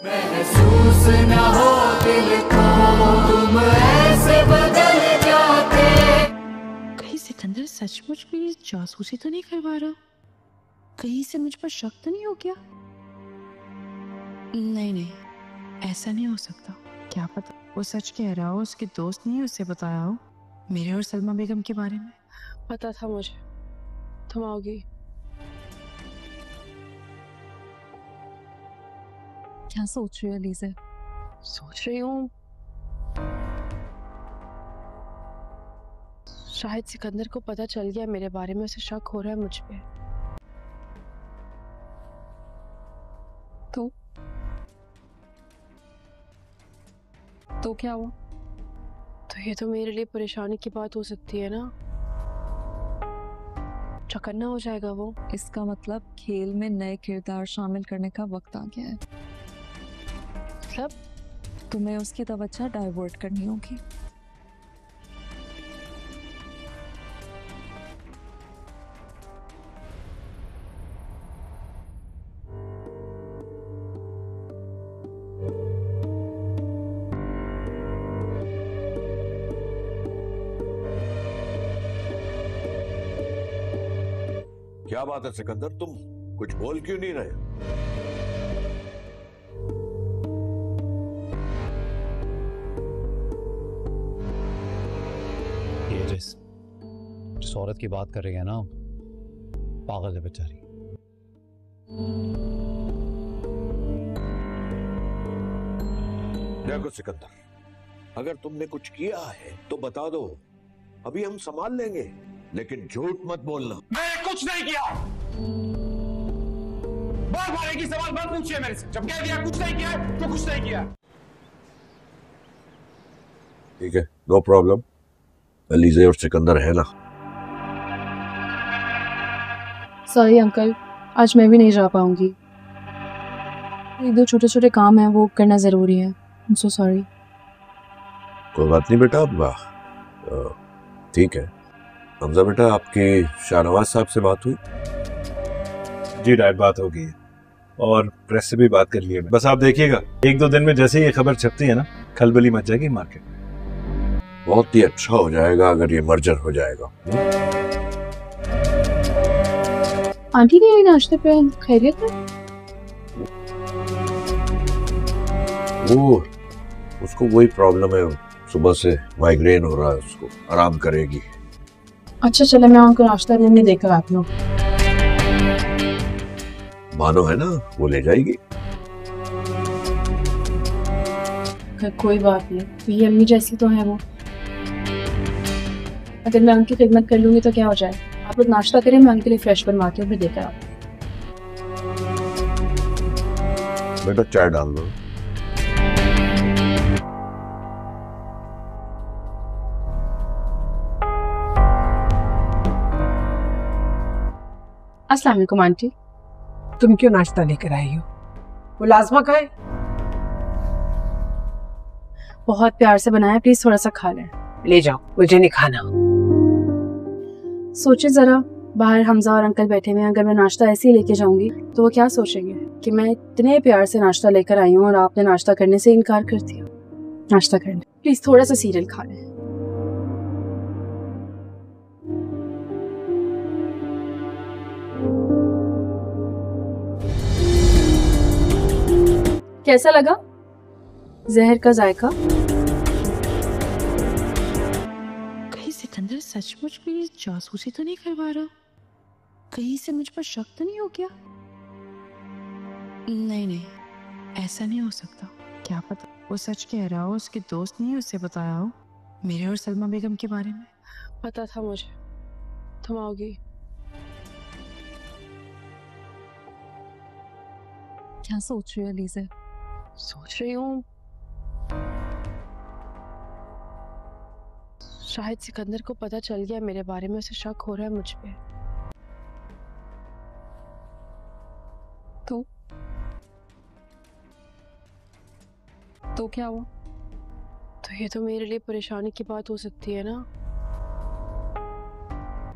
महसूस न हो दिल को तुम ऐसे बदल जाते। कहीं सिकंदर सचमुच मेरी जासूसी तो नहीं करवा रहा? कहीं से मुझ पर शक तो नहीं हो गया? नहीं, ऐसा नहीं हो सकता। क्या पता वो सच कह रहा हो, उसके दोस्त ने उससे बताया हो मेरे और सलमा बेगम के बारे में। पता था मुझे तुम आओगी। क्या सोच रही हो लीज़ा? सोच रही हूँ शायद सिकंदर को पता चल गया मेरे बारे में, उसे शक हो रहा है मुझ पे। तो क्या हुआ? तो ये तो मेरे लिए परेशानी की बात हो सकती है ना, चौकन्ना हो जाएगा वो। इसका मतलब खेल में नए किरदार शामिल करने का वक्त आ गया है। मतलब तुम्हें उसकी तवज्जो डाइवर्ट करनी होगी। क्या बात है सिकंदर, तुम कुछ बोल क्यों नहीं रहे? ये जिस औरत की बात कर रही है ना, पागल है बेचारी। देखो सिकंदर, अगर तुमने कुछ किया है तो बता दो, अभी हम संभाल लेंगे, लेकिन झूठ मत बोलना। मैंने कुछ नहीं किया। बार बार एक ही सवाल मत पूछिए मेरे से। जब कह दिया कुछ नहीं किया तो कुछ नहीं किया। ठीक है, नो प्रॉब्लम। अलीज़े और सिकंदर है ना? सॉरी अंकल, आज मैं भी नहीं जा पाऊंगी। एक दो छोटे छोटे काम हैं, वो करना जरूरी है। I'm so sorry। कोई बात नहीं बेटा, अब ठीक है। हमजा बेटा, आपकी शाहनवाज साहब से बात हुई? जी डैड, बात हो गई है और प्रेस से भी बात कर ली है। बस आप देखिएगा, एक दो दिन में जैसे ही ये खबर छपती है ना, खलबली मच जाएगी मार्केट। बहुत ही अच्छा हो जाएगा अगर ये मर्जर हो जाएगा। आंटी ने नाश्ते पे खैरियत है? वो उसको वही प्रॉब्लम है, सुबह से माइग्रेन हो रहा है, उसको आराम करेगी। अच्छा चले, मैं उनको नाश्ता लेने देकर आती हूँ। मानो है ना, वो ले जाएगी। कोई बात नहीं, ये अम्मी जैसी तो है वो। अगर मैं उनकी खिदमत कर लूंगी तो क्या हो जाए। आप लोग नाश्ता करें, मैं उनके लिए फ्रेश बनवाती हूँ, फिर देकर आती हूँ। बेटा चाय डाल दो। अस्सलाम वालेकुम आंटी। तुम क्यों नाश्ता लेकर आई हो? वो लाजमा का है। बहुत प्यार से बनाया, प्लीज थोड़ा सा खा लें। ले जाओ, मुझे नहीं खाना। सोचे जरा, बाहर हमजा और अंकल बैठे हुए हैं, अगर मैं नाश्ता ऐसे ही लेके जाऊंगी तो वो क्या सोचेंगे कि मैं इतने प्यार से नाश्ता लेकर आई हूँ और आपने नाश्ता करने से इनकार कर दिया। नाश्ता कर लें प्लीज, थोड़ा सा सीरियल खा लें। कैसा लगा? जहर का जायका। कहीं सिकंदर सचमुच मेरी जासूसी तो नहीं करवा रहा? कहीं से मुझ पर शक तो नहीं हो गया? नहीं, ऐसा नहीं हो सकता। क्या पता वो सच कह रहा हो, उसके दोस्त ने उससे बताया हो मेरे और सलमा बेगम के बारे में। पता था मुझे तुम आओगी। क्या सोच रही हो लीज़ा? सोच रही हूँ शायद सिकंदर को पता चल गया मेरे बारे में, उसे शक हो रहा है मुझ पे। तो क्या हुआ? तो ये तो मेरे लिए परेशानी की बात हो सकती है ना,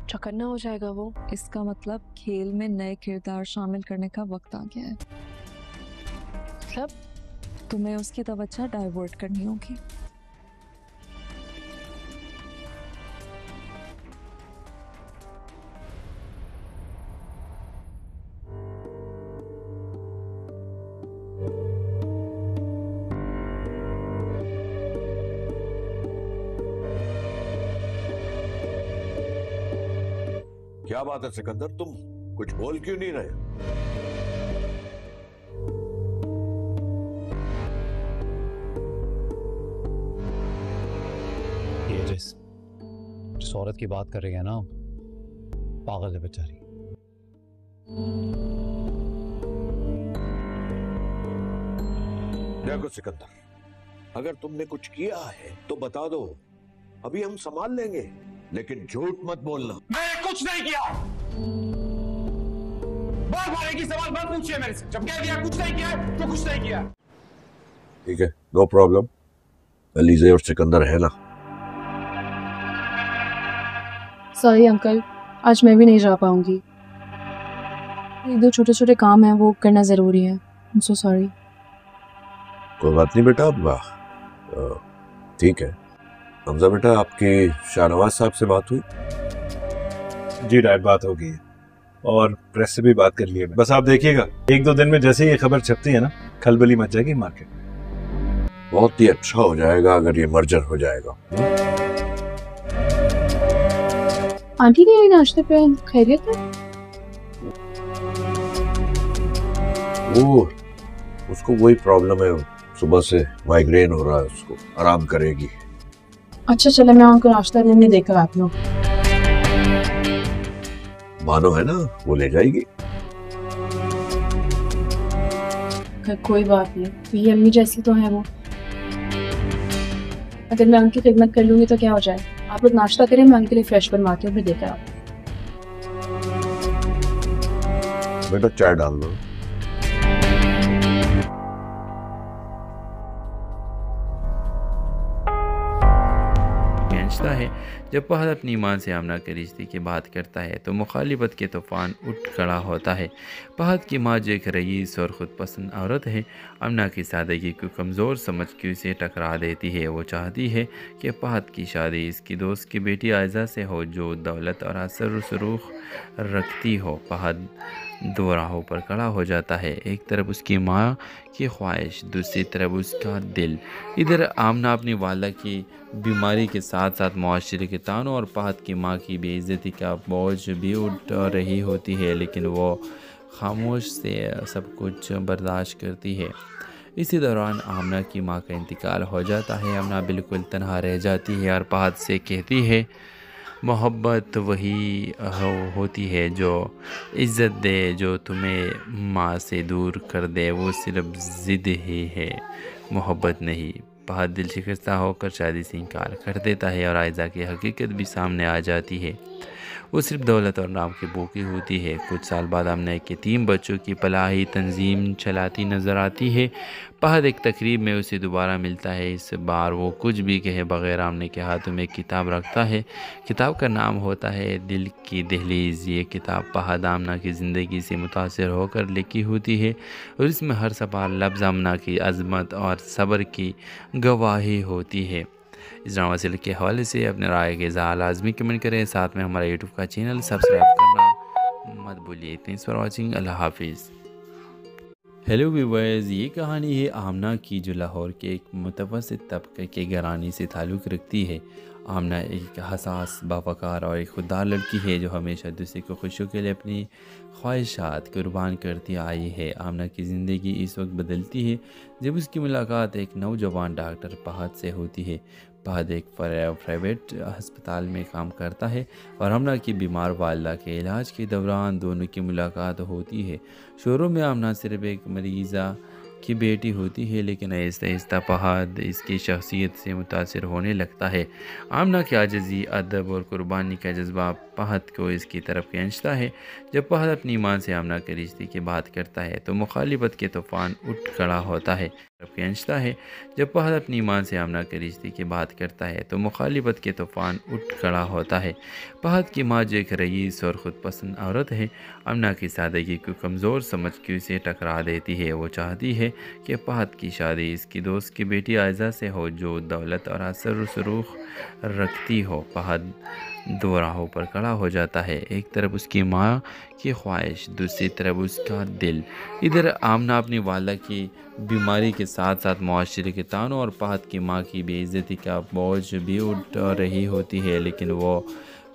चौकन्ना हो जाएगा वो। इसका मतलब खेल में नए किरदार शामिल करने का वक्त आ गया है। मतलब तुम्हें उसकी तवज्जो डाइवर्ट करनी होगी। क्या बात है सिकंदर, तुम कुछ बोल क्यों नहीं रहे? ये जिस औरत की बात कर रही है ना, पागल है बेचारी। देखो सिकंदर, अगर तुमने कुछ किया है तो बता दो, अभी हम संभाल लेंगे, लेकिन झूठ मत बोलना। मैंने कुछ नहीं किया। बार बार एक ही सवाल मत पूछिए मेरे से। जब कह दिया कुछ नहीं किया तो कुछ नहीं किया। ठीक है, नो प्रॉब्लम। अलीज़े और सिकंदर है ना? सॉरी अंकल, आज मैं भी नहीं जा पाऊंगी। एक दो छोटे छोटे काम हैं, वो करना ज़रूरी है। I am so sorry. कोई बात नहीं बेटा, अब ठीक है। हमजा बेटा, आपकी शाहनवाज साहब से बात हुई? जी डैड, बात हो गई है और प्रेस से भी बात कर ली है। बस आप देखिएगा, एक दो दिन में जैसे ही ये खबर छपती है ना, खलबली मच जाएगी मार्केट में। बहुत ही अच्छा हो जाएगा अगर ये मर्जर हो जाएगा। आंटी के लिए नाश्ते पे खैरियत है? वो उसको वही प्रॉब्लम है, सुबह से माइग्रेन हो रहा है, उसको आराम करेगी। अच्छा चले, मैं उनको नाश्ता देने देकर आती हूँ। मानो है ना, वो ले जाएगी। कोई बात नहीं, ये अम्मी जैसी तो है वो। अगर मैं उनकी खिदमत कर लूंगी तो क्या हो जाए। आप लोग नाश्ता करें, मैं उनके लिए फ्रेश बनवाती हूँ, फिर देकर आती हूँ। बेटा चाय डाल दो। है। जब फहद अपनी मां से आमना के रिश्ते की बात करता है तो मुखालिफत के तूफान उठ खड़ा होता है। फहद की मां जो एक रईस और ख़ुद पसंद औरत है, आमना की सादगी को कमज़ोर समझ के उसे टकरा देती है। वो चाहती है कि फहद की शादी इसकी दोस्त की बेटी आयज़ा से हो, जो दौलत और असर सुरूख रखती हो। फहद दो राहों पर खड़ा हो जाता है, एक तरफ उसकी माँ की ख्वाहिश, दूसरी तरफ उसका दिल। इधर आमना अपनी वाला की बीमारी के साथ साथ मुआशरे के तानों और फहद की माँ की बेइज्जती का बोझ भी उठ रही होती है, लेकिन वो खामोश से सब कुछ बर्दाश्त करती है। इसी दौरान आमना की माँ का इंतकाल हो जाता है। आमना बिल्कुल तन्हा रह जाती है और फहद से कहती है, मोहब्बत वही होती है जो इज़्ज़त दे, जो तुम्हें माँ से दूर कर दे, वो सिर्फ ज़िद ही है, मोहब्बत नहीं। फहद दिल शिकस्ता होकर शादी से इनकार कर देता है और आयज़ा की हकीकत भी सामने आ जाती है। वो सिर्फ दौलत और नाम की भूखी होती है। कुछ साल बाद आमना के 3 बच्चों की पलाही तंजीम चलाती नज़र आती है। फहद एक तकरीब में उसे दोबारा मिलता है। इस बार वो कुछ भी कहे बगैर आमने के हाथों में किताब रखता है। किताब का नाम होता है दिल की दहलीज़। ये किताब फहद आमना की ज़िंदगी से मुतासिर होकर लिखी होती है और इसमें हर सफा लफ्ज़ आमना की अज़मत और सब्र की गवाही होती है। इस ड्रामा सीरियल के हवाले से अपने राय के इज़हार लाजमी कमेंट करें। साथ में हमारा यूट्यूब का चैनल सब्सक्राइब करना मत भूलिए। Thanks for watching. अल्लाह हाफिज़। हेलो व्यूअर्स, ये कहानी है आमना की, जो लाहौर के एक मुतवस्सित तबके के घराने से ताल्लुक़ रखती है। आमना एक हसास, बावकार और एक खुददार लड़की है जो हमेशा दूसरे को खुशियों के लिए अपनी ख्वाहिशात कुर्बान करती आई है। आमना की ज़िंदगी इस वक्त बदलती है जब उसकी मुलाकात एक नौजवान डॉक्टर फहद से होती है। फहद एक प्राइवेट अस्पताल में काम करता है और आमना की बीमार वालिदा के इलाज के दौरान दोनों की मुलाकात होती है। शुरू में आमना सिर्फ एक मरीज़ा की बेटी होती है, लेकिन आहिस्ता आहिस्ता फहद इसकी शख्सियत से मुतासिर होने लगता है। आमना की आजिज़ी, अदब और कुर्बानी का जज्बा फहद को इसकी तरफ खींचता है। जब फहद अपनी मां से आमना के रिश्ते की बात करता है तो मुखालिफत के तूफान उठ खड़ा होता है। खींचता है। जब फहद अपनी मां से आमना के रिश्ते की बात करता है तो मुखालिफत के तूफान उठ खड़ा होता है। फहद की मां जो एक रईस और ख़ुद पसंद औरत है, आमना की सादगी को कमज़ोर समझ के उसे टकरा देती है। वो चाहती है कि फहद की शादी इसकी दोस्त की बेटी आयज़ा से हो जो दौलत और असर सुरूख रखती हो। फहद दो राहों पर खड़ा हो जाता है, एक तरफ उसकी माँ की ख्वाहिश, दूसरी तरफ उसका दिल। इधर आमना अपनी वाला की बीमारी के साथ साथ मुआशरे के तानों और फहद की माँ की बेइज्जती का बोझ भी उठ रही होती है, लेकिन वो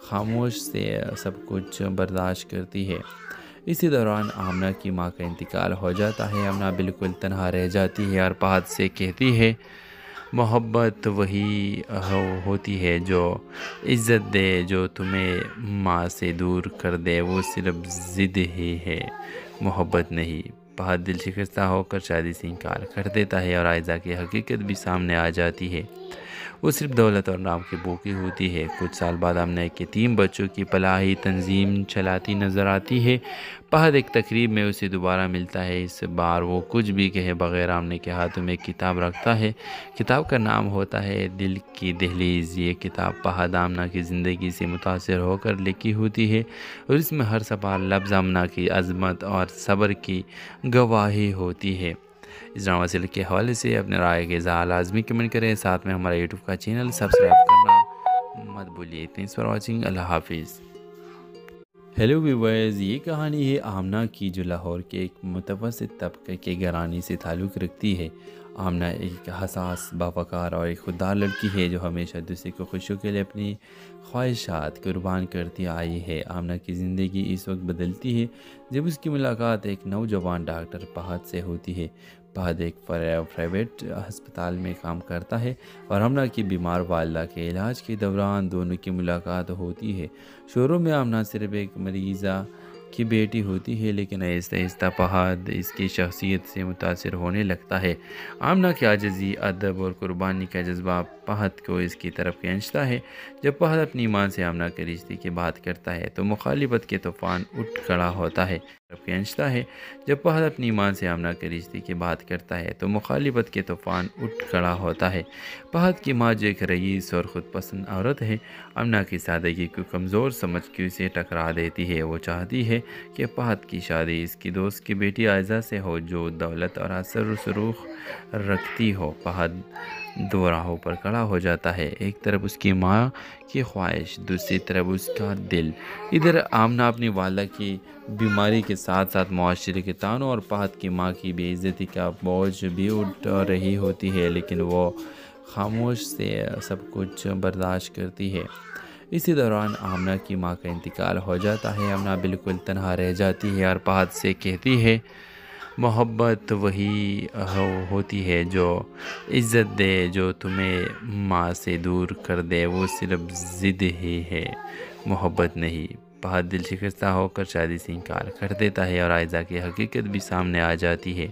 खामोश से सब कुछ बर्दाश्त करती है। इसी दौरान आमना की माँ का इंतकाल हो जाता है। आमना बिल्कुल तन्हा रह जाती है और फहद से कहती है, मोहब्बत वही होती है जो इज़्ज़त दे, जो तुम्हें माँ से दूर कर दे, वो सिर्फ ज़िद ही है, मोहब्बत नहीं। फहद दिल शिकस्ता होकर शादी से इनकार कर देता है और आयज़ा की हकीकत भी सामने आ जाती है। वो सिर्फ दौलत और नाम की भूखी होती है। कुछ साल बाद आमना के 3 बच्चों की पलाही तंजीम चलाती नज़र आती है। फहद एक तकरीब में उसे दोबारा मिलता है। इस बार वो कुछ भी कहे बगैर आमने के हाथों में किताब रखता है। किताब का नाम होता है दिल की दहलीज़। ये किताब फहद आमना की ज़िंदगी से मुतासिर होकर लिखी होती है और इसमें हर सफा लफ्ज़ आमना की अज़मत और सब्र की गवाही होती है। इस ड्रामा सीरियल के हवाले से अपने राय के इज़हार लाजमी कमेंट करें। साथ में हमारा यूट्यूब का चैनल सब्सक्राइब करना मत भूलिए। Thanks for watching. अल्लाह हाफिज़। हेलो व्यूअर्स, ये कहानी है आमना की जो लाहौर के एक मुतवस्सित तबके के घराने से ताल्लुक़ रखती है। आमना एक हसास, बावकार और एक खुददार लड़की है जो हमेशा दूसरे को खुशियों के लिए अपनी ख्वाहिशात कुर्बान करती आई है। आमना की ज़िंदगी इस वक्त बदलती है जब उसकी मुलाकात एक नौजवान डॉक्टर फहद से होती है। फहद एक प्राइवेट अस्पताल में काम करता है और आमना की बीमार वालिदा के इलाज के दौरान दोनों की मुलाकात होती है। शुरू में आमना सिर्फ एक मरीज़ा की बेटी होती है, लेकिन आहिस्ता आहिस्ता फहद इसकी शख्सियत से मुतासिर होने लगता है। आमना की आजिज़ी, अदब और कुर्बानी का जज्बा फहद को इसकी तरफ खींचता है। जब फहद अपनी मां से आमना के रिश्ते की बात करता है तो मुखालिफत के तूफान उठ खड़ा होता है। खींचता है। जब फहद अपनी मां से आमना के रिश्ते की बात करता है तो मुखालिफत के तूफान उठ खड़ा होता है। फहद की मां जो एक रईस और ख़ुद पसंद औरत है, आमना की सादगी को कमज़ोर समझ के उसे टकरा देती है। वो चाहती है कि फहद की शादी इसकी दोस्त की बेटी आयज़ा से हो जो दौलत और असर सुरूख रखती हो। फहद दो राहों पर खड़ा हो जाता है, एक तरफ उसकी माँ की ख्वाहिश, दूसरी तरफ उसका दिल। इधर आमना अपनी वाला की बीमारी के साथ साथ मुआशरे के तानों और फहद की माँ की बेइज्जती का बोझ भी उठ रही होती है, लेकिन वो खामोश से सब कुछ बर्दाश्त करती है। इसी दौरान आमना की माँ का इंतकाल हो जाता है। आमना बिल्कुल तन्हा रह जाती है और फहद से कहती है, मोहब्बत वही होती है जो इज़्ज़त दे, जो तुम्हें माँ से दूर कर दे, वो सिर्फ ज़िद ही है, मोहब्बत नहीं। फहद दिल शिकस्ता होकर शादी से इनकार कर देता है और आयज़ा की हकीकत भी सामने आ जाती है।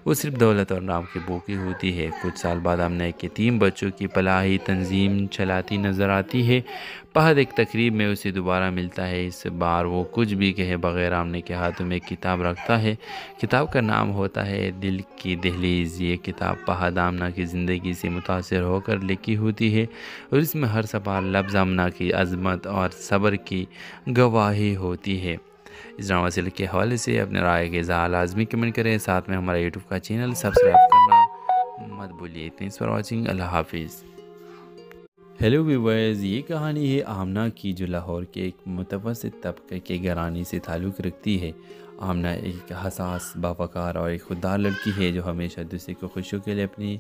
वो सिर्फ दौलत और नाम की भूखी होती है। कुछ साल बाद आमना के 3 बच्चों की पलाही तंजीम चलाती नज़र आती है। फहद एक तकरीब में उसे दोबारा मिलता है। इस बार वो कुछ भी कहे बगैर आमने के हाथों में किताब रखता है। किताब का नाम होता है दिल की दहलीज़। ये किताब फहद आमना की ज़िंदगी से मुतासिर होकर लिखी होती है और इसमें हर सफा लफ्ज़ आमना की अज़मत और सब्र की गवाही होती है। इस ड्रामा सीरियल के हवाले से अपने राय के इज़हार लाजमी कमेंट करें। साथ में हमारा यूट्यूब का चैनल सब्सक्राइब करना मत भूलिए। Thanks for watching. अल्लाह हाफिज़। हेलो व्यूअर्स, ये कहानी है आमना की जो लाहौर के एक मुतवस्सित तबके के घराने से ताल्लुक़ रखती है। आमना एक हसास, बावकार और एक खुददार लड़की है जो हमेशा दूसरे को खुशियों के लिए अपनी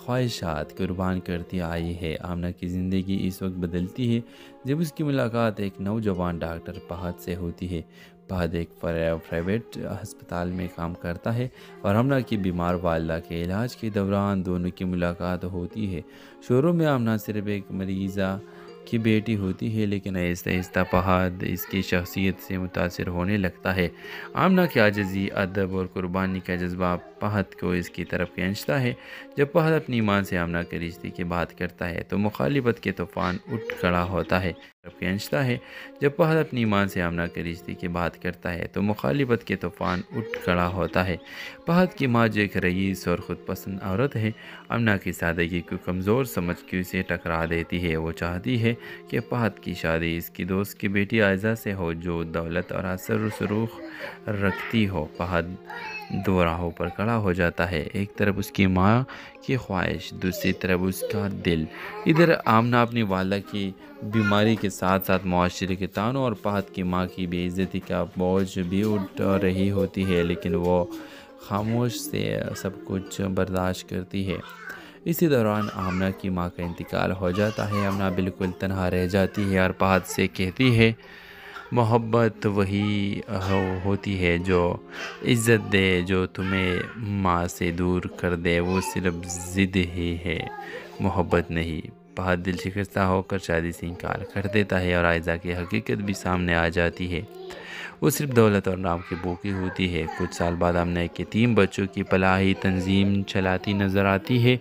ख्वाहिशात कुर्बान करती आई है। आमना की ज़िंदगी इस वक्त बदलती है जब उसकी मुलाकात एक नौजवान डॉक्टर फहद से होती है। फहद एक प्राइवेट अस्पताल में काम करता है और आमना की बीमार वालिदा के इलाज के दौरान दोनों की मुलाकात होती है। शुरू में आमना सिर्फ एक मरीज़ा की बेटी होती है, लेकिन आहिस्ता आहिस्ता फहद इसकी शख्सियत से मुतासिर होने लगता है। आमना की आजिज़ी, अदब और कुर्बानी का जज्बा फहद को इसकी तरफ खींचता है। जब फहद अपनी मां से आमना के रिश्ते की बात करता है तो मुखालिफत के तूफान उठ खड़ा होता है। खींचता है। जब फहद अपनी मां से आमना के रिश्ते की बात करता है तो मुखालिफत के तूफान उठ खड़ा होता है। फहद की मां जो एक रईस और ख़ुद पसंद औरत है, आमना की सादगी को कमज़ोर समझ के उसे टकरा देती है। वो चाहती है कि फहद की शादी इसकी दोस्त की बेटी आयज़ा से हो जो दौलत और असर सुरूख रखती हो। फहद दो राहों पर खड़ा हो जाता है, एक तरफ उसकी माँ की ख्वाहिश, दूसरी तरफ उसका दिल। इधर आमना अपनी वाला की बीमारी के साथ साथ मुआशरे के तानों और फहद की माँ की बेइज्जती का बोझ भी उठ रही होती है, लेकिन वो खामोश से सब कुछ बर्दाश्त करती है। इसी दौरान आमना की माँ का इंतकाल हो जाता है। आमना बिल्कुल तन्हा रह जाती है और फहद से कहती है, मोहब्बत वही होती है जो इज़्ज़त दे, जो तुम्हें माँ से दूर कर दे, वो सिर्फ ज़िद ही है, मोहब्बत नहीं। फहद दिल शिकस्ता होकर शादी से इनकार कर देता है और आयज़ा की हकीकत भी सामने आ जाती है। वो सिर्फ दौलत और नाम की भूखी होती है। कुछ साल बाद आमना एक यतीम बच्चों की फलाही तंजीम चलाती नज़र आती है।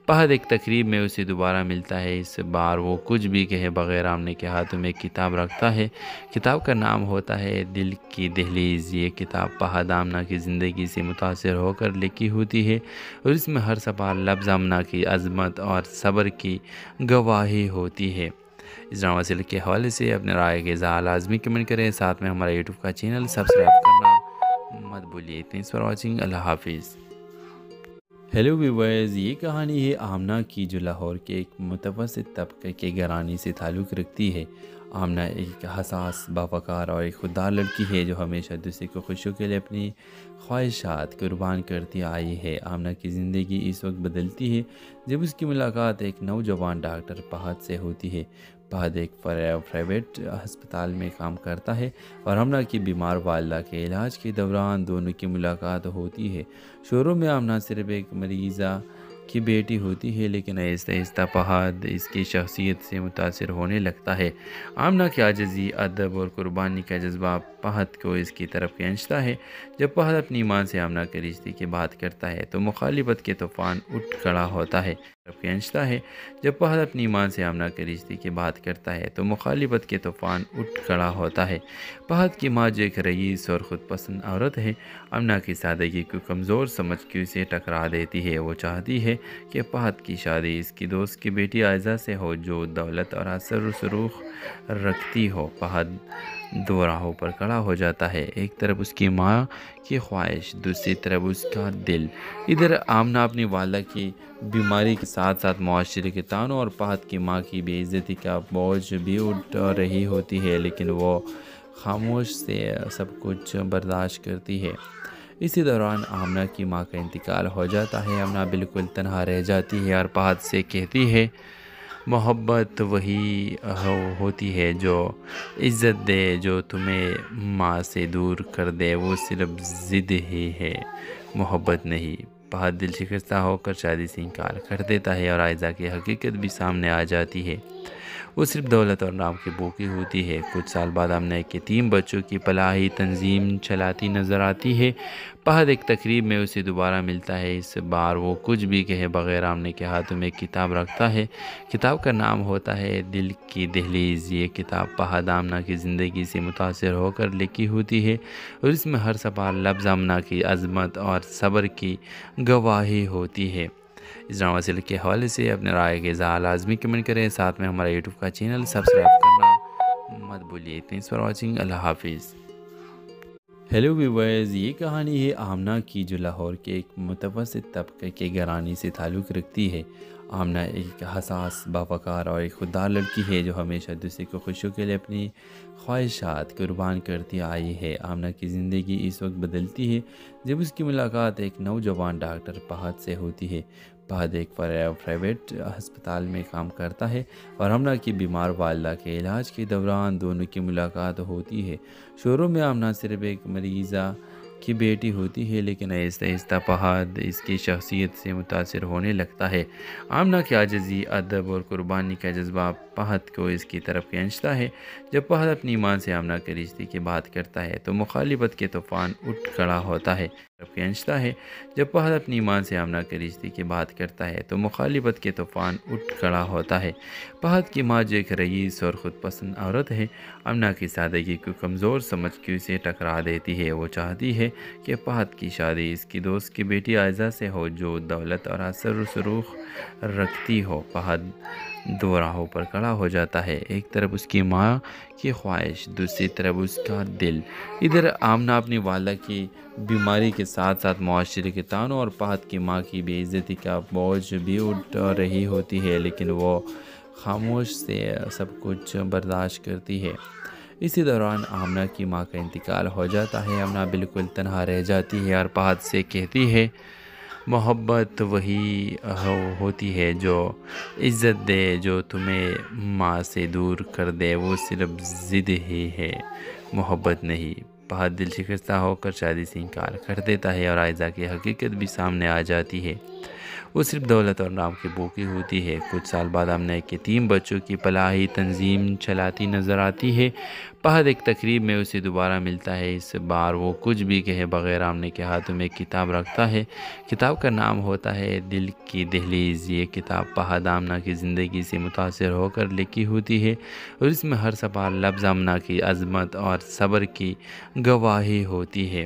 फहद एक तकरीब में उसे दोबारा मिलता है। इस बार वो कुछ भी कहे बगैर आमने के हाथों में एक किताब रखता है। किताब का नाम होता है दिल की दहलीज़। ये किताब फहद आमना की ज़िंदगी से मुतासिर होकर लिखी होती है और इसमें हर सफा लफ्ज़ आमना की अज़मत और सब्र की गवाही होती है। इस ड्रामा सीरियल के हवाले से अपने राय के इज़हार लाजमी कमेंट करें। साथ में हमारा यूट्यूब का चैनल सब्सक्राइब करना मत भूलिए। Thanks for watching. अल्लाह हाफिज़। हेलो व्यूअर्स, ये कहानी है आमना की जो लाहौर के एक मुतवस्सित तबके के घराने से ताल्लुक़ रखती है। आमना एक हसास, बावकार और एक खुददार लड़की है जो हमेशा दूसरे को खुशियों के लिए अपनी ख्वाहिशात कुर्बान करती आई है। आमना की ज़िंदगी इस वक्त बदलती है जब उसकी मुलाकात एक नौजवान डॉक्टर फहद से होती है। फहद एक प्राइवेट अस्पताल में काम करता है और आमना की बीमार वालिदा के इलाज के दौरान दोनों की मुलाकात होती है। शुरू में आमना सिर्फ एक मरीज़ा की बेटी होती है, लेकिन आहिस्ता आहिस्ता फहद इसकी शख्सियत से मुतासिर होने लगता है। आमना की आजिज़ी, अदब और कुर्बानी का जज्बा फहद को इसकी तरफ खींचता है। जब फहद अपनी मां से आमना के रिश्ते की बात करता है तो मुखालिफत के तूफान उठ खड़ा होता है। खींचता है। जब फहद अपनी मां से आमना के रिश्ते की बात करता है तो मुखालिफत के तूफान उठ खड़ा होता है। फहद की मां जो एक रईस और ख़ुद पसंद औरत है, आमना की सादगी को कमज़ोर समझ के उसे टकरा देती है। वो चाहती है कि फहद की शादी इसकी दोस्त की बेटी आयज़ा से हो जो दौलत और असर सुरूख रखती हो। फहद दो राहों पर खड़ा हो जाता है, एक तरफ उसकी माँ की ख्वाहिश, दूसरी तरफ उसका दिल। इधर आमना अपनी वाला की बीमारी के साथ साथ मुआशरे के तानों और फहद की माँ की बेइज्जती का बोझ भी उठ रही होती है, लेकिन वो खामोश से सब कुछ बर्दाश्त करती है। इसी दौरान आमना की माँ का इंतकाल हो जाता है। आमना बिल्कुल तन्हा रह जाती है और फहद से कहती है, मोहब्बत वही होती है जो इज़्ज़त दे, जो तुम्हें माँ से दूर कर दे, वो सिर्फ ज़िद ही है, मोहब्बत नहीं। फहद दिल शिकस्ता होकर शादी से इनकार कर देता है और आयज़ा की हकीकत भी सामने आ जाती है। वो सिर्फ दौलत और नाम की भूखी होती है। कुछ साल बाद आमना एक यतीम बच्चों की फलाही तंजीम चलाती नज़र आती है। फहद एक तकरीब में उसे दोबारा मिलता है। इस बार वो कुछ भी कहे बगैर आमने के हाथों में एक किताब रखता है। किताब का नाम होता है दिल की दहलीज़। ये किताब फहद आमना की ज़िंदगी से मुतासिर होकर लिखी होती है और इसमें हर सफा लफ्ज़ आमना की अज़मत और सब्र की गवाही होती है। इस ड्रामा सीरियल के हवाले से अपने राय के इज़हार लाजमी कमेंट करें। साथ में हमारा यूट्यूब का चैनल सब्सक्राइब करना मत भूलिए। Thanks for watching. अल्लाह हाफिज़। हेलो व्यूअर्स, ये कहानी है आमना की जो लाहौर के एक मुतवस्सित तबके के घराने से ताल्लुक़ रखती है। आमना एक हसास, बावकार और एक खुददार लड़की है जो हमेशा दूसरे को खुशियों के लिए अपनी ख्वाहिशात कुर्बान करती आई है। आमना की ज़िंदगी इस वक्त बदलती है जब उसकी मुलाकात एक नौजवान डॉक्टर फहद से होती है। फहद एक प्राइवेट अस्पताल में काम करता है और आमना की बीमार वालिदा के इलाज के दौरान दोनों की मुलाकात होती है। शुरू में आमना सिर्फ एक मरीज़ा की बेटी होती है, लेकिन आहिस्ता आहिस्ता फहद इसकी शख्सियत से मुतासिर होने लगता है। आमना की आजिज़ी, अदब और कुर्बानी का जज्बा फहद को इसकी तरफ खींचता है। जब फहद अपनी मां से आमना के रिश्ते की बात करता है तो मुखालिफत के तूफान उठ खड़ा होता है। کھینچتا ہے۔ جب فہد اپنی ماں سے آمنہ کے رشتے کی بات کرتا ہے تو مخالفت کے طوفان اٹھ کھڑا ہوتا ہے۔ فہد کی ماں جو ایک رئیس اور خود پسند عورت ہے، آمنہ کی سادگی کو کمزور سمجھ کے اسے ٹکرا دیتی ہے۔ وہ چاہتی ہے کہ فہد کی شادی اس کی دوست کی بیٹی عائزہ سے ہو جو دولت اور اثر و رسوخ رکھتی ہو۔ فہد دو راہوں پر کھڑا ہو جاتا ہے، ایک طرف اس کی ماں کی خواہش، دوسری طرف اس کا دل۔ ادھر آمنہ اپنی والدہ کی بیماری کے ساتھ ساتھ معاشرے کے تانوں اور فہد کی ماں کی بے عزتی کا بوجھ بھی اٹھ رہی ہوتی ہے، لیکن وہ خاموش سے سب کچھ برداشت کرتی ہے۔ اسی دوران آمنہ کی ماں کا انتقال ہو جاتا ہے۔ آمنہ بالکل تنہا رہ جاتی ہے اور فہد سے کہتی ہے محبت وہی ہوتی ہے جو عزت دے، جو تمہیں ماں سے دور کر دے وہ صرف ضد ہی ہے، محبت نہیں۔ فہد دل شکستہ ہو کر شادی سے انکار کر دیتا ہے اور عائزہ کی حقیقت بھی سامنے آ جاتی ہے۔ وہ صرف دولت اور نام کی بھوکی ہوتی ہے۔ کچھ سال بعد آمنہ کے 3 بچوں کی فلاحی تنظیم چلاتی نظر آتی ہے۔ فہد ایک تقریب میں اسے دوبارہ ملتا ہے۔ اس بار وہ کچھ بھی کہے بغیر آمنہ کے ہاتھوں میں ایک کتاب رکھتا ہے۔ کتاب کا نام ہوتا ہے دل کی دہلیز۔ یہ کتاب فہد آمنہ کی زندگی سے متاثر ہو کر لکھی ہوتی ہے اور اس میں ہر صفحہ لفظ آمنہ کی عظمت اور صبر کی گواہی ہوتی ہے۔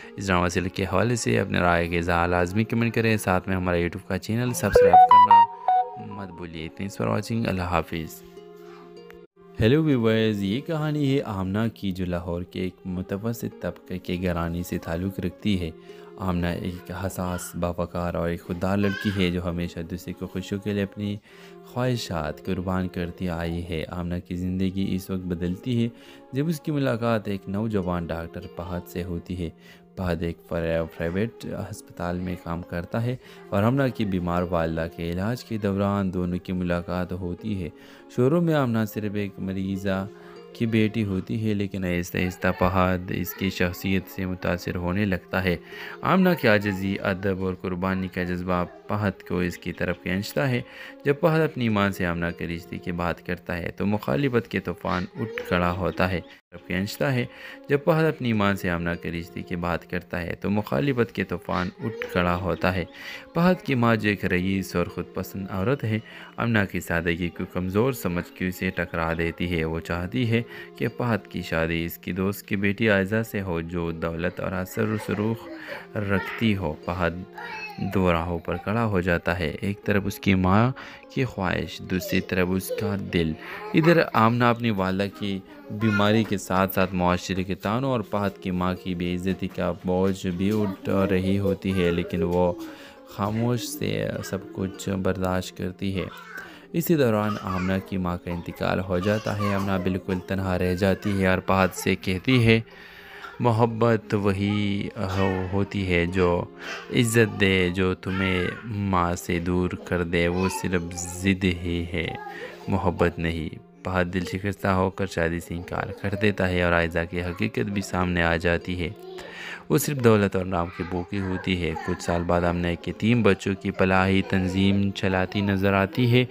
اس ڈرامہ سیریل کے حوالے سے اپنے رائے کے اظہار لازمی کمنٹ کریں، ساتھ میں ہمارا یوٹیوب کا چینل سبسکرائب کرنا مت بھولیے۔ تھینکس فار واچنگ، اللہ حافظ۔ ہیلو ویورز، یہ کہانی ہے آمنہ کی جو لاہور کے ایک متوسط طبقے کے گھرانے سے تعلق رکھتی ہے۔ آمنہ ایک حساس، باوقار اور ایک خوددار لڑکی ہے جو ہمیشہ دوسرے کو خوشیوں کے لیے اپنی خواہشات قربان کرتی آئی ہے۔ آمنہ کی زندگی اس وقت بدلتی ہے جب اس کی ملاقات ایک نوجوان ڈاکٹر فہد سے ہوتی ہے۔ فہد ایک پرائیویٹ ہسپتال میں کام کرتا ہے اور آمنہ کی بیمار والدہ کے علاج کے دوران دونوں کی ملاقات ہوتی ہے۔ شروع میں آمنہ صرف ایک مریضہ کی بیٹی ہوتی ہے، لیکن آہستہ آہستہ فہد اس کی شخصیت سے متاثر ہونے لگتا ہے۔ آمنہ کی عاجزی، ادب اور قربانی کا جذبہ فہد کو اس کی طرف کھینچتا ہے۔ جب فہد اپنی ماں سے آمنہ کے رشتے کی بات کرتا ہے تو مخالفت کے طوفان اٹھ کھڑا ہوتا ہے۔ کھینچتا ہے جب فہد اپنی ماں سے آمنہ کے رشتے کی بات کرتا ہے تو مخالفت کے طوفان اٹھ کھڑا ہوتا ہے۔ فہد کی ماں جو ایک رئیس اور خود پسند عورت ہے، آمنہ کی سادگی کو کمزور سمجھ کے اسے ٹکرا دیتی ہے۔ وہ چاہتی ہے کہ فہد کی شادی اس کی دوست کی بیٹی عائزہ سے ہو جو دولت اور اثر و رسوخ رکھتی ہو۔ فہد دو راہوں پر کھڑا ہو جاتا ہے، ایک طرف اس کی ماں کی خواہش، دوسری طرف اس کا دل۔ ادھر آمنہ اپنی والدہ کی بیماری کے ساتھ ساتھ معاشرے کے تانوں اور فہد کی ماں کی بے عزتی کا بوجھ بھی اٹھ رہی ہوتی ہے، لیکن وہ خاموش سے سب کچھ برداشت کرتی ہے۔ اسی دوران آمنہ کی ماں کا انتقال ہو جاتا ہے۔ آمنہ بالکل تنہا رہ جاتی ہے اور فہد سے کہتی ہے محبت وہی ہوتی ہے جو عزت دے، جو تمہیں ماں سے دور کر دے وہ صرف ضد ہی ہے، محبت نہیں۔ فہد دل شکستہ ہو کر شادی سے انکار کر دیتا ہے اور عائزہ کی حقیقت بھی سامنے آ جاتی ہے۔ وہ صرف دولت اور نام کی بھوکی ہوتی ہے۔ کچھ سال بعد آمنہ کے 3 بچوں کی فلاحی تنظیم چلاتی نظر آتی ہے۔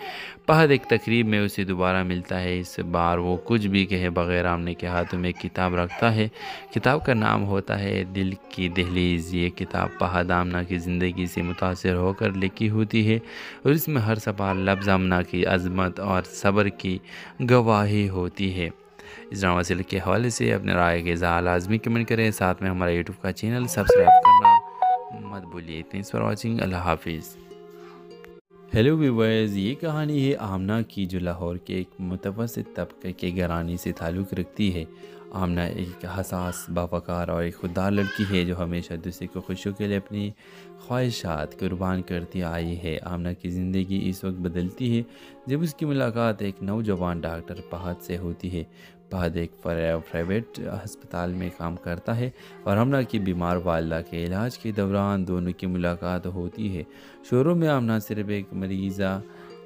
فہد ایک تقریب میں اسے دوبارہ ملتا ہے۔ اس بار وہ کچھ بھی کہے بغیر آمنہ کے ہاتھوں میں ایک کتاب رکھتا ہے۔ کتاب کا نام ہوتا ہے دل کی دہلیز۔ یہ کتاب فہد آمنہ کی زندگی سے متاثر ہو کر لکھی ہوتی ہے اور اس میں ہر صفحہ لفظ آمنہ کی عظمت اور صبر کی گواہی ہوتی ہے۔ اس ڈرامہ سیریل کے حوالے سے اپنے رائے کے اظہار لازمی کمنٹ کریں، ساتھ میں ہمارا یوٹیوب کا چینل سبسکرائب کرنا مت بھولیے۔ تھینکس فار واچنگ، اللہ حافظ۔ ہیلو ویورز، یہ کہانی ہے آمنہ کی جو لاہور کے ایک متوسط طبقے کے گھرانے سے تعلق رکھتی ہے۔ آمنہ ایک حساس، باوقار اور ایک خوددار لڑکی ہے جو ہمیشہ دوسرے کو خوشیوں کے لیے اپنی خواہشات قربان کرتی آئی ہے۔ آمنہ کی زندگی اس وقت بدلتی ہے جب اس کی ملاقات ایک نوجوان ڈاکٹر فہد سے ہوتی ہے۔ فہد ایک پرائیویٹ ہسپتال میں کام کرتا ہے اور آمنہ کی بیمار والدہ کے علاج کے دوران دونوں کی ملاقات ہوتی ہے۔ شروع میں آمنہ صرف ایک مریضہ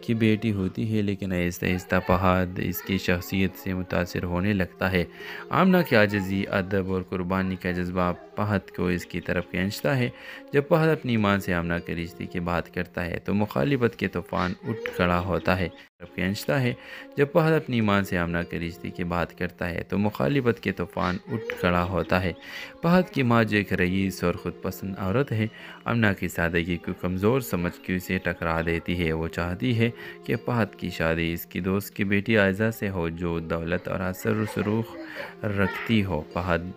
کی بیٹی ہوتی ہے، لیکن آہستہ آہستہ فہد اس کی شخصیت سے متاثر ہونے لگتا ہے۔ آمنہ کی عاجزی، ادب اور قربانی کا جذبہ فہد کو اس کی طرف کھینچتا ہے۔ جب فہد اپنی ماں سے آمنہ کے رشتے کی بات کرتا ہے تو مخالفت کے طوفان اٹھ کھڑا ہوتا ہے۔ खींचता है। जब फहद अपनी मां से आमना के रिश्ते की बात करता है तो मुखालिफत के तूफान उठ खड़ा होता है। फहद की मां जो एक रईस और ख़ुद पसंद औरत है, आमना की सादगी को कमज़ोर समझ के उसे टकरा देती है। वो चाहती है कि फहद की शादी इसकी दोस्त की बेटी आयज़ा से हो जो दौलत और असर सुरूख रखती हो। फहद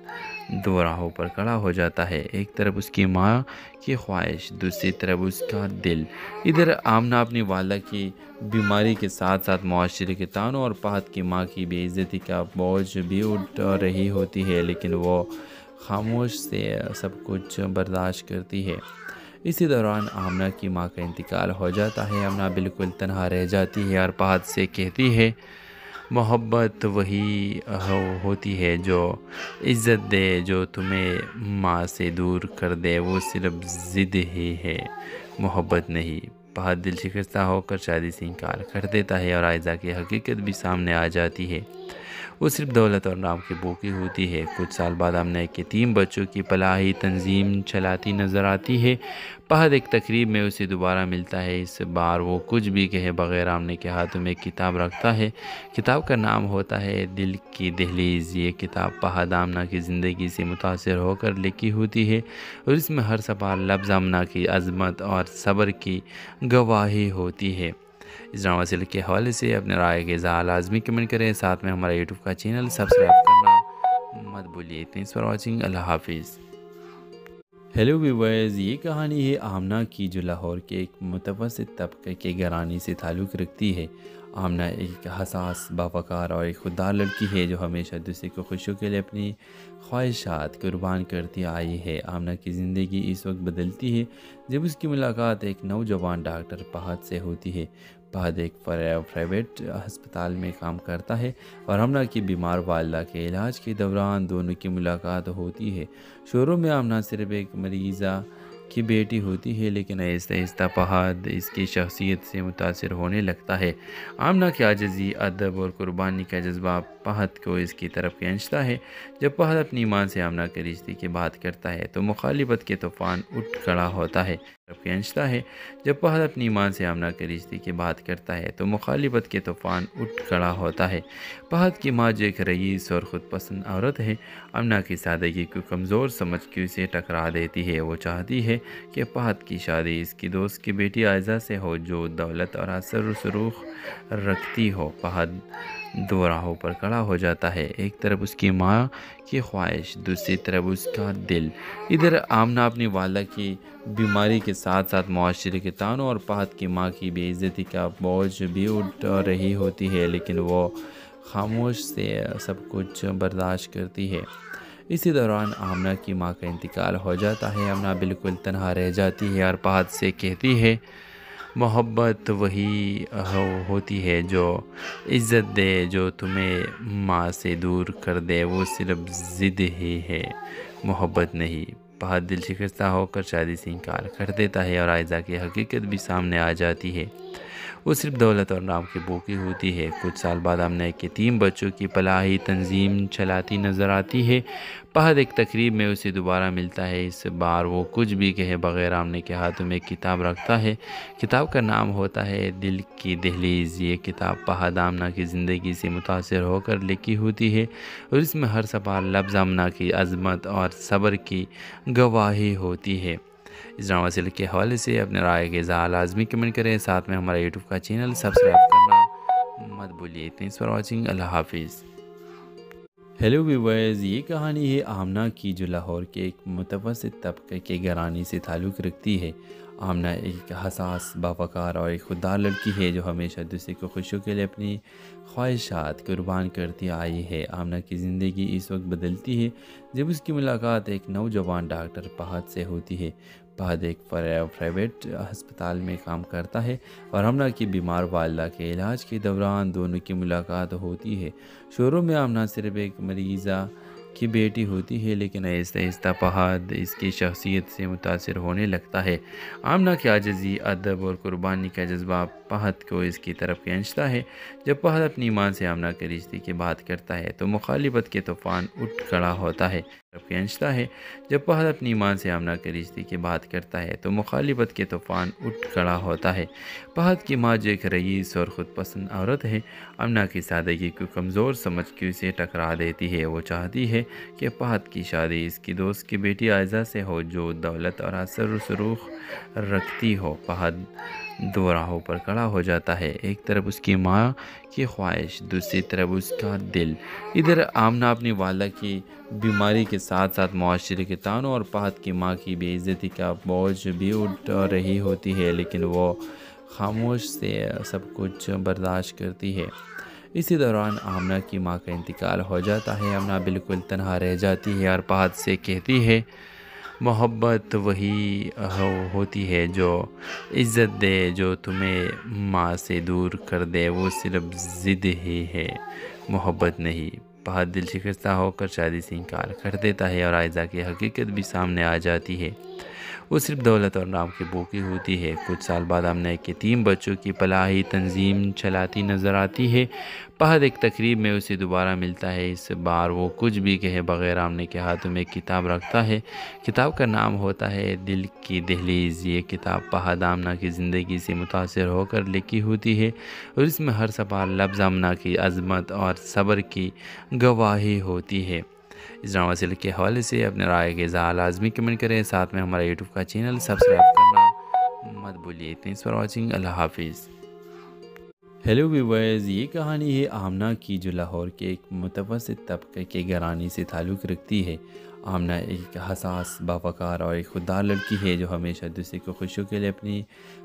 दो राहों पर खड़ा हो जाता है, एक तरफ उसकी माँ की ख्वाहिश, दूसरी तरफ उसका दिल। इधर आमना अपनी वाला की बीमारी के साथ साथ मुआशरे के तानों और फहद की माँ की बेइज्जती का बोझ भी उठ रही होती है, लेकिन वो खामोश से सब कुछ बर्दाश्त करती है। इसी दौरान आमना की माँ का इंतकाल हो जाता है। आमना बिल्कुल तन्हा रह जाती है और फहद से कहती है, मोहब्बत वही होती है जो इज़्ज़त दे, जो तुम्हें माँ से दूर कर दे, वो सिर्फ ज़िद ही है, मोहब्बत नहीं। फहद दिल शिकस्ता होकर शादी से इनकार कर देता है और आयज़ा की हकीकत भी सामने आ जाती है। वो सिर्फ दौलत और नाम की भूखी होती है। कुछ साल बाद आमना के 3 बच्चों की फलाही तंजीम चलाती नज़र आती है। फहद एक तकरीब में उसे दोबारा मिलता है। इस बार वो कुछ भी कहे बगैर आमने के हाथों में एक किताब रखता है। किताब का नाम होता है दिल की दहलीज़। ये किताब फहद आमना की ज़िंदगी से मुतासिर होकर लिखी होती है और इसमें हर सफा लफ्ज़ आमना की अज़मत और सब्र की गवाही होती है। इस ड्रामा सीरियल के हवाले से अपने राय के इज़हार लाजमी कमेंट करें। साथ में हमारा यूट्यूब का चैनल सब्सक्राइब करना मत भूलिए। Thanks for watching. अल्लाह हाफिज़। हेलो व्यूअर्स, ये कहानी है आमना की जो लाहौर के एक मुतवस्सित तबके के घराने से ताल्लुक़ रखती है। आमना एक हसास, बावकार और एक खुददार लड़की है जो हमेशा दूसरे को खुशियों के लिए अपनी ख्वाहिशात कुर्बान करती आई है। आमना की ज़िंदगी इस वक्त बदलती है जब उसकी मुलाकात एक नौजवान डॉक्टर फहद से होती है। फहद एक प्राइवेट अस्पताल में काम करता है और आमना की बीमार वालिदा के इलाज के दौरान दोनों की मुलाकात होती है। शुरू में आमना सिर्फ एक मरीज़ा की बेटी होती है, लेकिन आहिस्ता आहिस्ता फहद इसकी शख्सियत से मुतासिर होने लगता है। आमना की आजिज़ी, अदब और कुर्बानी का जज्बा फहद को इसकी तरफ खींचता है। जब फहद अपनी मां से आमना के रिश्ते की बात करता है तो मुखालिफत के तूफान उठ खड़ा होता है। खींचता है। जब फहद अपनी मां से आमना के रिश्ते की बात करता है तो मुखालिफत के तूफान उठ खड़ा होता है। फहद की मां जो एक रईस और ख़ुद पसंद औरत है, आमना की सादगी को कमज़ोर समझ के उसे टकरा देती है। वो चाहती है कि फहद की शादी इसकी दोस्त की बेटी आयज़ा से हो जो दौलत और असर सुरूख रखती हो। फहद दो राहों पर खड़ा हो जाता है, एक तरफ उसकी माँ की ख्वाहिश, दूसरी तरफ उसका दिल। इधर आमना अपनी वाला की बीमारी के साथ साथ मुआशरे के तानों और फहद की माँ की बेइज्जती का बोझ भी उठ रही होती है, लेकिन वो खामोश से सब कुछ बर्दाश्त करती है। इसी दौरान आमना की माँ का इंतकाल हो जाता है। आमना बिल्कुल तन्हा रह जाती है और फहद से कहती है, मोहब्बत वही होती है जो इज़्ज़त दे, जो तुम्हें माँ से दूर कर दे, वो सिर्फ ज़िद ही है, मोहब्बत नहीं। फहद दिल शिकस्ता होकर शादी से इनकार कर देता है और आयज़ा की हकीकत भी सामने आ जाती है। वो सिर्फ दौलत और नाम की भूखी होती है। कुछ साल बाद आमना के 3 बच्चों की फलाही तंजीम चलाती नज़र आती है। फहद एक तकरीब में उसे दोबारा मिलता है। इस बार वो कुछ भी कहे बगैर आमने के हाथों में एक किताब रखता है। किताब का नाम होता है दिल की दहलीज़। ये किताब फहद आमना की ज़िंदगी से मुतासिर होकर लिखी होती है और इसमें हर सफा लफ्ज़ आमना की अज़मत और सब्र की गवाही होती है। इस ड्रामा सीरियल के हवाले से अपने राय के इज़हार लाजमी कमेंट करें। साथ में हमारा यूट्यूब का चैनल सब्सक्राइब करना मत भूलिए। Thanks for watching. अल्लाह हाफिज़। हेलो व्यूअर्स, ये कहानी है आमना की जो लाहौर के एक मुतवस्सित तबके के घराने से ताल्लुक़ रखती है। आमना एक हसास, बावकार और एक खुददार लड़की है जो हमेशा दूसरे को खुशियों के लिए अपनी ख्वाहिशात कुर्बान करती आई है। आमना की ज़िंदगी इस वक्त बदलती है जब उसकी मुलाकात एक नौजवान डॉक्टर फहद से होती है। फहद एक प्राइवेट अस्पताल में काम करता है और आमना की बीमार वालिदा के इलाज के दौरान दोनों की मुलाकात होती है। शुरू में आमना सिर्फ एक मरीज़ा की बेटी होती है, लेकिन आहिस्ता आहिस्ता फहद इसकी शख्सियत से मुतासिर होने लगता है। आमना की आजिज़ी, अदब और कुर्बानी का जज्बा فہد کو اس کی طرف کھینچتا ہے۔ جب فہد اپنی ماں سے آمنہ کے رشتے کی بات کرتا ہے تو مخالفت کے طوفان اٹھ کھڑا ہوتا ہے کھینچتا ہے۔ جب فہد اپنی ماں سے آمنہ کے رشتے کی بات کرتا ہے تو مخالفت کے طوفان اٹھ کھڑا ہوتا ہے۔ فہد کی ماں جو ایک رئیس اور خود پسند عورت ہے، آمنہ کی سادگی کو کمزور سمجھ کے اسے ٹکرا دیتی ہے۔ وہ چاہتی ہے کہ فہد کی شادی اس کی دوست کی بیٹی عائزہ سے ہو جو دولت اور اثر و رسوخ رکھتی ہو۔ فہد دو راہوں پر کھڑا ہو جاتا ہے، ایک طرف اس کی ماں کی خواہش، دوسری طرف اس کا دل۔ ادھر آمنہ اپنی والدہ کی بیماری کے ساتھ ساتھ معاشرے کے تانوں اور فہد کی ماں کی بے عزتی کا بوجھ بھی اٹھا رہی ہوتی ہے، لیکن وہ خاموش سے سب کچھ برداشت کرتی ہے۔ اسی دوران آمنہ کی ماں کا انتقال ہو جاتا ہے۔ آمنہ بالکل تنہا رہ جاتی ہے اور فہد سے کہتی ہے محبت وہی ہوتی ہے جو عزت دے، جو تمہیں ماں سے دور کر دے، وہ صرف ضد ہی ہے، محبت نہیں۔ فہد دل شکستہ ہو کر شادی سے انکار کر دیتا ہے اور عائزہ کی حقیقت بھی سامنے آ جاتی ہے۔ وہ صرف دولت اور نام کی بھوکی ہوتی ہے۔ کچھ سال بعد آمنہ کے 3 بچوں کی فلاحی تنظیم چلاتی نظر آتی ہے۔ فہد ایک تقریب میں اسے دوبارہ ملتا ہے۔ اس بار وہ کچھ بھی کہے بغیر آمنہ کے ہاتھوں میں ایک کتاب رکھتا ہے۔ کتاب کا نام ہوتا ہے دل کی دہلیز۔ یہ کتاب فہد آمنہ کی زندگی سے متاثر ہو کر لکھی ہوتی ہے اور اس میں ہر صفحہ لفظ آمنہ کی عظمت اور صبر کی گواہی ہوتی ہے۔ اس ڈرامہ سیریل کے حوالے سے اپنے رائے کے اظہار لازمی کمنٹ کریں، ساتھ میں ہمارا یوٹیوب کا چینل سبسکرائب کرنا مت بھولیے۔ تھینکس فار واچنگ، اللہ حافظ۔ ہیلو ویورز، یہ کہانی ہے آمنہ کی جو لاہور کے ایک متوسط طبقے کے گھرانے سے تعلق رکھتی ہے۔ آمنہ ایک حساس، باوقار اور ایک خوددار لڑکی ہے جو ہمیشہ دوسرے کو خوشیوں کے لیے اپنی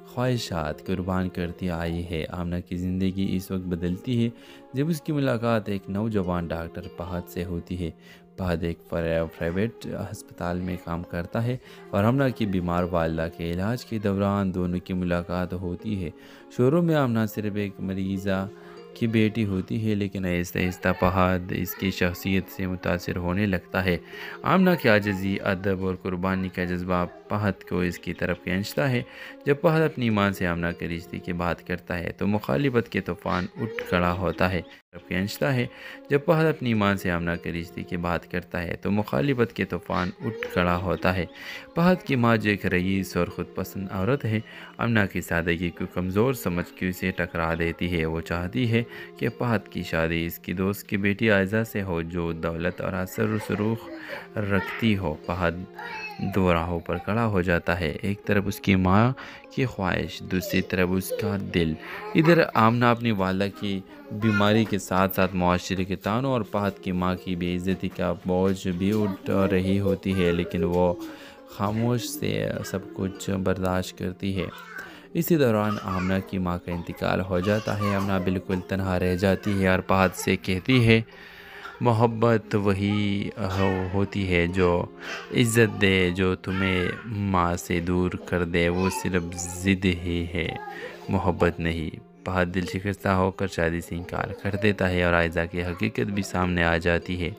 خواہشات قربان کرتی آئی ہے۔ آمنہ کی زندگی اس وقت بدلتی ہے جب اس کی ملاقات ایک نوجوان ڈاکٹر فہد سے ہوتی ہے۔ فہد ایک پرائیویٹ ہسپتال میں کام کرتا ہے اور آمنہ کی بیمار والدہ کے علاج کے دوران دونوں کی ملاقات ہوتی ہے۔ شروع میں آمنہ صرف ایک مریضہ کی بیٹی ہوتی ہے، لیکن آہستہ آہستہ فہد اس کی شخصیت سے متاثر ہونے لگتا ہے۔ آمنہ کی عاجزی، ادب اور قربانی کا جذبہ فہد کو اس کی طرف کھینچتا ہے۔ جب فہد اپنی ماں سے آمنہ کے رشتے کی بات کرتا ہے تو مخالفت کے طوفان اٹھ کھڑا ہوتا ہے کھینچتا ہے۔ جب فہد اپنی ماں سے آمنہ کے رشتے کی بات کرتا ہے تو مخالفت کے طوفان اٹھ کھڑا ہوتا ہے۔ فہد کی ماں جو ایک رئیس اور خود پسند عورت ہے، آمنہ کی سادگی کو کمزور سمجھ کے اسے ٹکرا دیتی ہے۔ وہ چاہتی ہے کہ فہد کی شادی اس کی دوست کی بیٹی عائزہ سے ہو جو دولت اور اثر و رسوخ رکھتی ہو۔ فہد دو راہوں پر کھڑا ہو جاتا ہے، ایک طرف اس کی ماں کی خواہش، دوسری طرف اس کا دل۔ ادھر آمنہ اپنی والدہ کی بیماری کے ساتھ ساتھ معاشرے کے تانوں اور فہد کی ماں کی بے عزتی کا بوجھ بھی اٹھا رہی ہوتی ہے، لیکن وہ خاموش سے سب کچھ برداشت کرتی ہے۔ اسی دوران آمنہ کی ماں کا انتقال ہو جاتا ہے۔ آمنہ بالکل تنہا رہ جاتی ہے اور فہد سے کہتی ہے محبت وہی ہوتی ہے جو عزت دے، جو تمہیں ماں سے دور کر دے، وہ صرف ضد ہی ہے، محبت نہیں۔ فہد دل شکستہ ہو کر شادی سے انکار کر دیتا ہے اور عائزہ کی حقیقت بھی سامنے آ جاتی ہے۔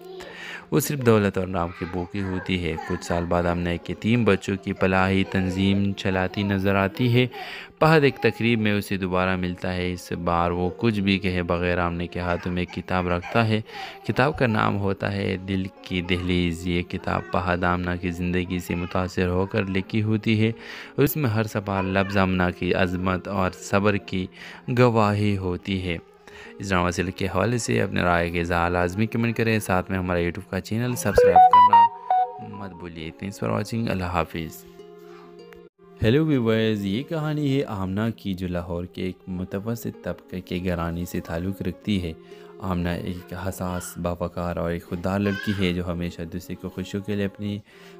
وہ صرف دولت اور نام کی بھوکی ہوتی ہے۔ کچھ سال بعد آمنہ کے 3 بچوں کی فلاحی تنظیم چلاتی نظر آتی ہے۔ فہد ایک تقریب میں اسے دوبارہ ملتا ہے۔ اس بار وہ کچھ بھی کہے بغیر آمنہ کے ہاتھوں میں ایک کتاب رکھتا ہے۔ کتاب کا نام ہوتا ہے دل کی دہلیز۔ یہ کتاب فہد آمنہ کی زندگی سے متاثر ہو کر لکھی ہوتی ہے اور اس میں ہر صفحہ لفظ آمنہ کی عظمت اور صبر کی گواہی ہوتی ہے۔ اس ڈرامہ سیریل کے حوالے سے اپنے رائے کے اظہار لازمی کمنٹ کریں، ساتھ میں ہمارا یوٹیوب کا چینل سبسکرائب کرنا مت بھولیے۔ تھینکس فار واچنگ، اللہ حافظ۔ ہیلو ویورز، یہ کہانی ہے آمنہ کی جو لاہور کے ایک متوسط طبقے کے گھرانے سے تعلق رکھتی ہے۔ آمنہ ایک حساس، باوقار اور ایک خوددار لڑکی ہے جو ہمیشہ دوسرے کو خوشیوں کے لیے اپنی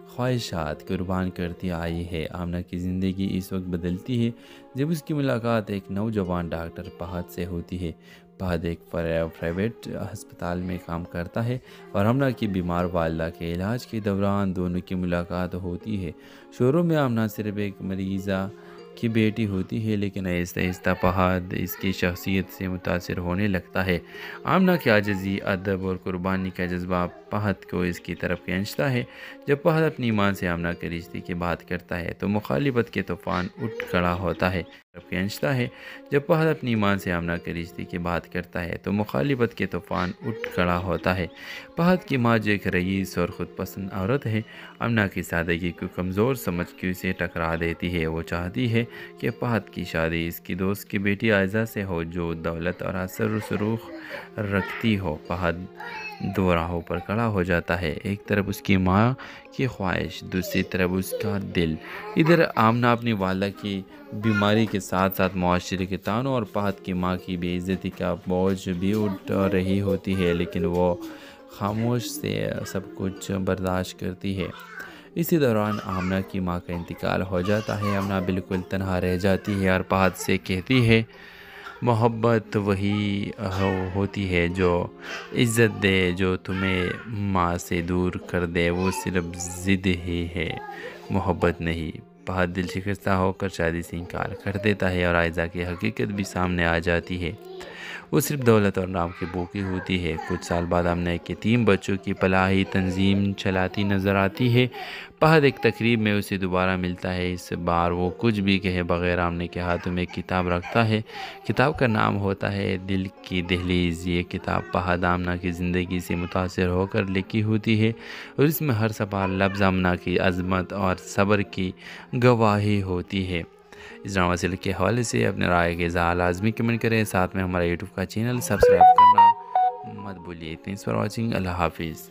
خواہشات قربان کرتی آئی ہے۔ آمنہ کی زندگی اس وقت بدلتی ہے جب اس کی ملاقات ایک نوجوان ڈاکٹر فہد سے ہوتی ہے۔ فہد ایک پرائیویٹ ہسپتال میں کام کرتا ہے اور آمنہ کی بیمار والدہ کے علاج کے دوران دونوں کی ملاقات ہوتی ہے۔ شروع میں آمنہ صرف ایک مریضہ کی بیٹی ہوتی ہے، لیکن آہستہ آہستہ فہد اس کی شخصیت سے متاثر ہونے لگتا ہے۔ آمنہ کی عاجزی، ادب اور قربانی کا جذبہ فہد کو اس کی طرف کھینچتا ہے۔ جب فہد اپنی ماں سے آمنہ کے رشتے کی بات کرتا ہے تو مخالفت کے طوفان اٹھ کھڑا ہوتا ہے کھینچتا ہے۔ جب فہد اپنی ماں سے آمنہ کے رشتے کی بات کرتا ہے تو مخالفت کے طوفان اٹھ کھڑا ہوتا ہے۔ فہد کی ماں جو ایک رئیس اور خود پسند عورت ہے، آمنہ کی سادگی کو کمزور سمجھ کے اسے ٹکرا دیتی ہے۔ وہ چاہتی ہے کہ فہد کی شادی اس کی دوست کی بیٹی عائزہ سے ہو جو دولت اور اثر و رسوخ رکھتی ہو۔ فہد دو راہوں پر کھڑا ہو جاتا ہے، ایک طرف اس کی ماں کی خواہش، دوسری طرف اس کا دل۔ ادھر آمنہ اپنی والدہ کی بیماری کے ساتھ ساتھ معاشرے کے طعنوں اور فہد کی ماں کی بے عزتی کا بوجھ بھی اٹھا رہی ہوتی ہے، لیکن وہ خاموش سے سب کچھ برداشت کرتی ہے۔ اسی دوران آمنہ کی ماں کا انتقال ہو جاتا ہے۔ آمنہ بالکل تنہا رہ جاتی ہے اور فہد سے کہتی ہے محبت وہی ہوتی ہے جو عزت دے، جو تمہیں ماں سے دور کر دے وہ صرف ضد ہی ہے، محبت نہیں۔ فہد دل شکستہ ہو کر شادی سے انکار کر دیتا ہے اور عائزہ کی حقیقت بھی سامنے آ جاتی ہے۔ وہ صرف دولت اور نام کی بھوکی ہوتی ہے۔ کچھ سال بعد آمنہ ایک یتیم بچوں کی فلاحی تنظیم چلاتی نظر آتی ہے۔ فہد ایک تقریب میں اسے دوبارہ ملتا ہے۔ اس بار وہ کچھ بھی کہے بغیر آمنہ کے ہاتھوں میں ایک کتاب رکھتا ہے۔ کتاب کا نام ہوتا ہے دل کی دہلیز۔ یہ کتاب فہد آمنہ کی زندگی سے متاثر ہو کر لکھی ہوتی ہے اور اس میں ہر صفحہ لفظ آمنہ کی عظمت اور صبر کی گواہی ہوتی ہے۔ اس ڈرامہ سیریل کے حوالے سے اپنے رائے کے اظہار لازمی کمنٹ کریں، ساتھ میں ہمارا یوٹیوب کا چینل سبسکرائب کرنا مت بھولیے۔ تھینکس فار واچنگ، اللہ حافظ۔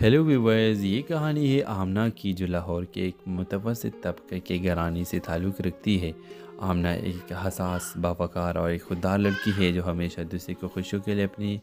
ہیلو ویورز، یہ کہانی ہے آمنہ کی جو لاہور کے ایک متوسط طبقے کے گھرانے سے تعلق رکھتی ہے۔ آمنہ ایک حساس، باوقار اور ایک خوددار لڑکی ہے جو ہمیشہ دوسرے کو خوشیوں کے لیے اپنی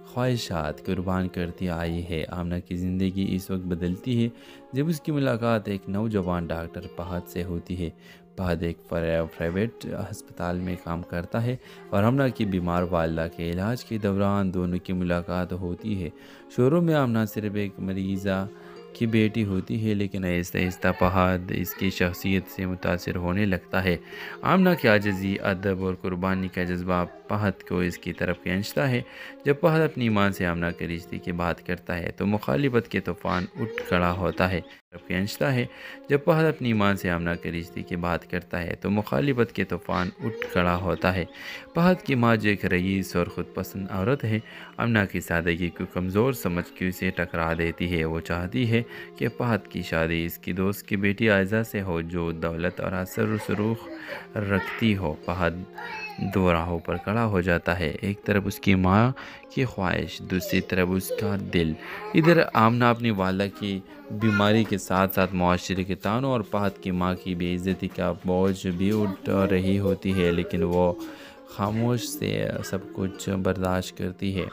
خواہشات قربان کرتی آئی ہے۔ آمنہ کی زندگی اس وقت بدلتی ہے جب اس کی ملاقات ایک نوجوان ڈاکٹر فہد سے ہوتی ہے۔ فہد ایک پرائیویٹ ہسپتال میں کام کرتا ہے اور آمنہ کی بیمار والدہ کے علاج کے دوران دونوں کی ملاقات ہوتی ہے۔ شروع میں آمنہ صرف ایک مریضہ کی بیٹی ہوتی ہے، لیکن آہستہ آہستہ فہد اس کی شخصیت سے متاثر ہونے لگتا ہے۔ آمنہ کی عاجزی، ادب اور قربانی کا جذبہ فہد کو اس کی طرف کھینچتا ہے۔ جب فہد اپنی ماں سے آمنہ کے رشتے کی بات کرتا ہے تو مخالفت کے طوفان اٹھ کھڑا ہوتا ہے کھینچتا ہے۔ جب فہد اپنی ماں سے آمنہ کے رشتے کی بات کرتا ہے تو مخالفت کے طوفان اٹھ کھڑا ہوتا ہے۔ فہد کی ماں جو ایک رئیس اور خود پسند عورت ہے، آمنہ کی سادگی کو کمزور سمجھ کے اسے ٹکرا دیتی ہے۔ وہ چاہتی ہے کہ فہد کی شادی اس کی دوست کی بیٹی عائزہ سے ہو جو دولت اور اثر و رسوخ رکھتی ہو۔ فہد دو راہوں پر کھڑا ہو جاتا ہے، ایک طرف اس کی ماں کی خواہش، دوسری طرف اس کا دل۔ ادھر آمنہ اپنی والدہ کی بیماری کے ساتھ ساتھ معاشرے کے طعنوں اور فہد کی ماں کی بے عزتی کا بوجھ بھی اٹھا رہی ہوتی ہے، لیکن وہ خاموش سے سب کچھ برداشت کرتی ہے۔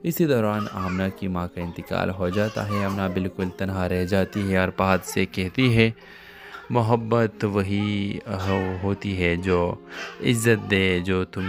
اسی دوران آمنہ کی ماں کا انتقال ہو جاتا ہے۔ آمنہ بالکل تنہا رہ جاتی ہے اور فہد سے کہتی ہے محبت وہی ہوتی ہے جو عزت دے، جو تم